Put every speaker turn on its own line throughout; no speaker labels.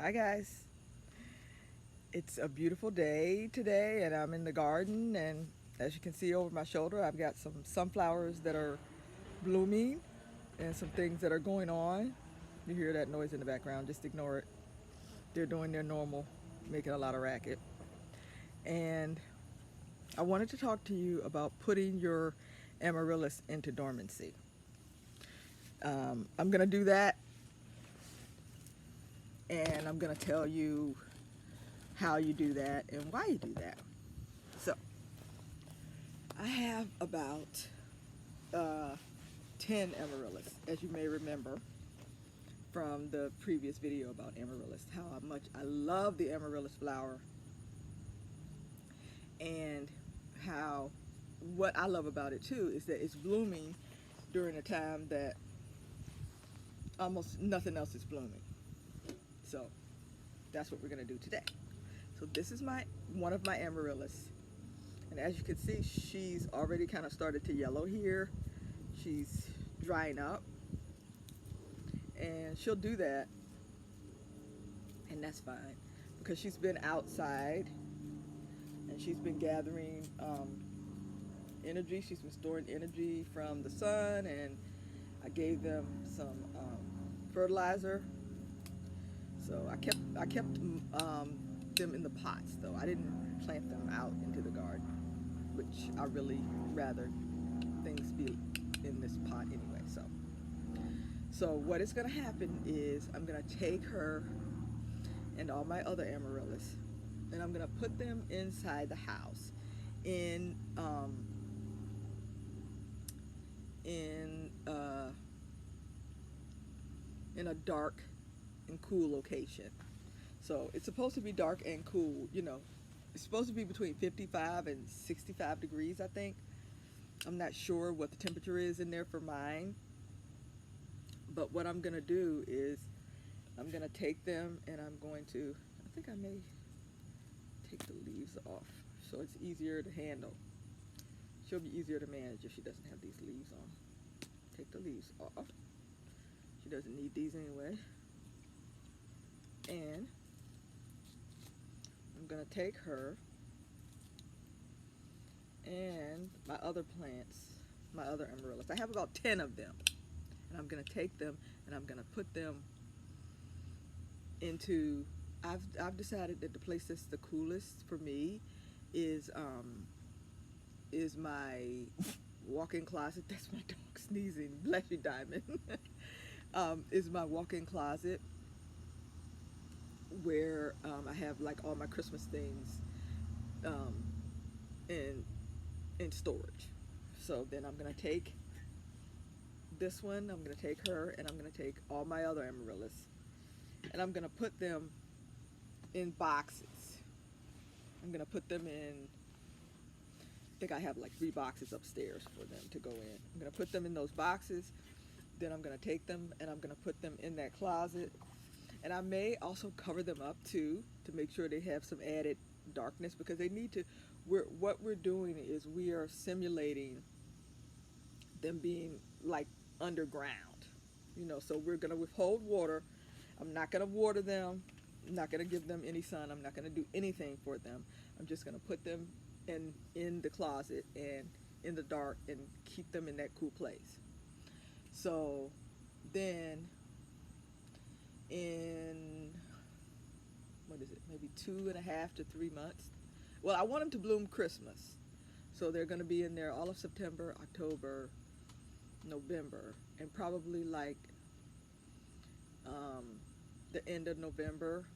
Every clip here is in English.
Hi guys. It's a beautiful day today and I'm in the garden, and as you can see over my shoulder I've got some sunflowers that are blooming and some things that are going on. You hear that noise in the background, just ignore it. They're doing their normal, making a lot of racket. And I wanted to talk to you about putting your amaryllis into dormancy. I'm going to do that, and I'm going to tell you how you do that and why you do that. So, I have about uh, 10 amaryllis, as you may remember from the previous video about amaryllis, how much I love the amaryllis flower, and how what I love about it too is that it's blooming during a time that almost nothing else is blooming. So that's what we're going to do today. So this is my one of my amaryllis, and as you can see, she's already kind of started to yellow here. She's drying up, and she'll do that, and that's fine because she's been outside and she's been gathering energy. She's been storing energy from the sun, and I gave them some fertilizer. So I kept them in the pots though. I didn't plant them out into the garden, which I really rather things be in this pot anyway. So what is going to happen is I'm going to take her and all my other amaryllis, and I'm going to put them inside the house in in uh, in a dark and cool location. So it's supposed to be dark and cool. It's supposed to be between 55 and 65 degrees, I think. I'm not sure what the temperature is in there for mine. But what I'm going to do is I'm going to take them and I'm going to, I think I may take the leaves off so it's easier to handle. She'll be easier to manage if she doesn't have these leaves on. Take the leaves off. She doesn't need these anyway. And I'm going to take her and my other plants, my other amaryllis. I have about 10 of them. And I'm going to take them and I'm going to put them into, I've decided that the place that's the coolest for me is my walk-in closet. That's my dog sneezing. Bless you, Diamond. Is my walk-in closet where I have like all my Christmas things um, in storage. So then I'm gonna take this one, I'm gonna take her, and I'm gonna take all my other amaryllis, and I'm gonna put them in boxes. I'm gonna put them in, I think I have like 3 boxes upstairs for them to go in. I'm gonna put them in those boxes, then I'm gonna take them and I'm gonna put them in that closet. And I may also cover them up too to make sure they have some added darkness, because they need to. What we're doing is we are simulating them being like underground, so we're going to withhold water. I'm not going to water them. I'm not going to give them any sun. I'm not going to do anything for them. I'm just going to put them in the closet and in the dark and keep them in that cool place. So then in, what is it, maybe 2.5 to 3 months. Well, I want them to bloom Christmas. So they're going to be in there all of September, October, November, and probably like um, the end of November,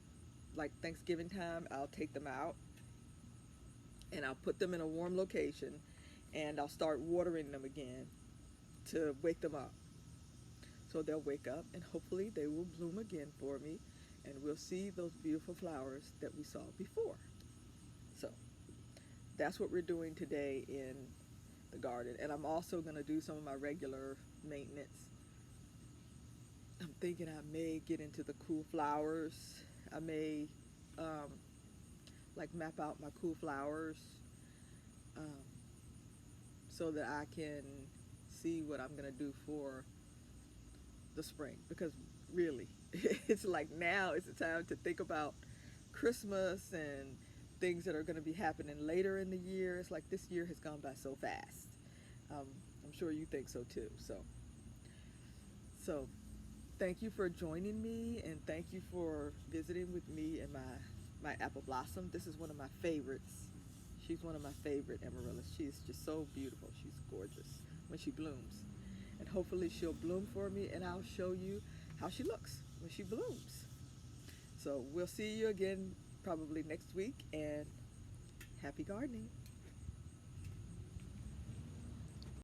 like Thanksgiving time, I'll take them out and I'll put them in a warm location, and I'll start watering them again to wake them up. So they'll wake up and hopefully they will bloom again for me, and we'll see those beautiful flowers that we saw before. So that's what we're doing today in the garden. And I'm also going to do some of my regular maintenance. I'm thinking I may get into the cool flowers. I may like map out my cool flowers um, so that I can see what I'm going to do for the spring, because really it's like now is the time to think about Christmas and things that are going to be happening later in the year. It's like this year has gone by so fast. Um, I'm sure you think so too. So thank you for joining me, and thank you for visiting with me and my apple blossom. This is one of my favorites. She's one of my favorite amaryllis. She's just so beautiful. She's gorgeous when she blooms. And hopefully she'll bloom for me, and I'll show you how she looks when she blooms. So we'll see you again probably next week, and happy gardening.